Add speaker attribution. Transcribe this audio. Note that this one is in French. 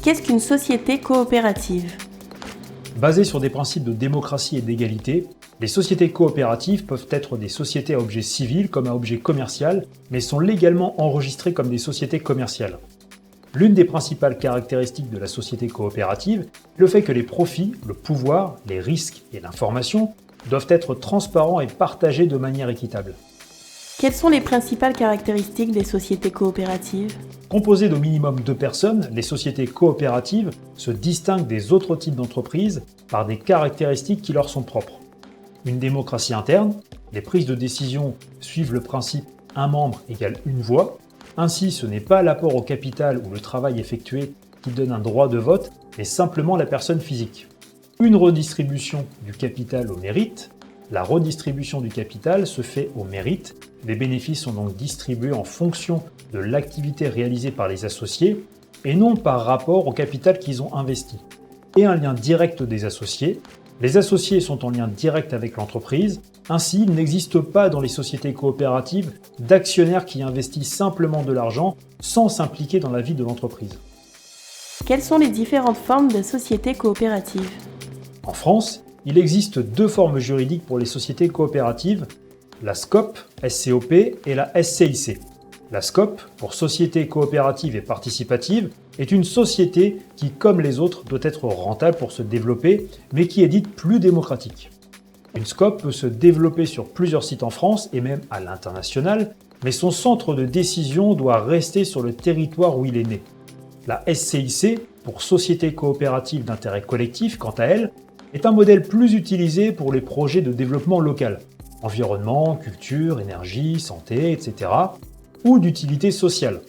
Speaker 1: Qu'est-ce qu'une société coopérative?
Speaker 2: Basées sur des principes de démocratie et d'égalité, les sociétés coopératives peuvent être des sociétés à objet civil comme à objet commercial, mais sont légalement enregistrées comme des sociétés commerciales. L'une des principales caractéristiques de la société coopérative est le fait que les profits, le pouvoir, les risques et l'information doivent être transparents et partagés de manière équitable.
Speaker 1: Quelles sont les principales caractéristiques des sociétés coopératives?
Speaker 2: Composées d'au minimum 2 personnes, les sociétés coopératives se distinguent des autres types d'entreprises par des caractéristiques qui leur sont propres. Une démocratie interne, les prises de décision suivent le principe un membre égale une voix. Ainsi, ce n'est pas l'apport au capital ou le travail effectué qui donne un droit de vote, mais simplement la personne physique. Une redistribution du capital au mérite. La redistribution du capital se fait au mérite. Les bénéfices sont donc distribués en fonction de l'activité réalisée par les associés et non par rapport au capital qu'ils ont investi. Et un lien direct des associés. Les associés sont en lien direct avec l'entreprise. Ainsi, il n'existe pas dans les sociétés coopératives d'actionnaires qui investissent simplement de l'argent sans s'impliquer dans la vie de l'entreprise.
Speaker 1: Quelles sont les différentes formes de sociétés coopératives?
Speaker 2: En France, il existe 2 formes juridiques pour les sociétés coopératives, la SCOP, SCOP et la SCIC. La SCOP, pour Société coopérative et participative, est une société qui, comme les autres, doit être rentable pour se développer, mais qui est dite plus démocratique. Une SCOP peut se développer sur plusieurs sites en France et même à l'international, mais son centre de décision doit rester sur le territoire où il est né. La SCIC, pour Société coopérative d'intérêt collectif, quant à elle, est un modèle plus utilisé pour les projets de développement local, environnement, culture, énergie, santé, etc., ou d'utilité sociale.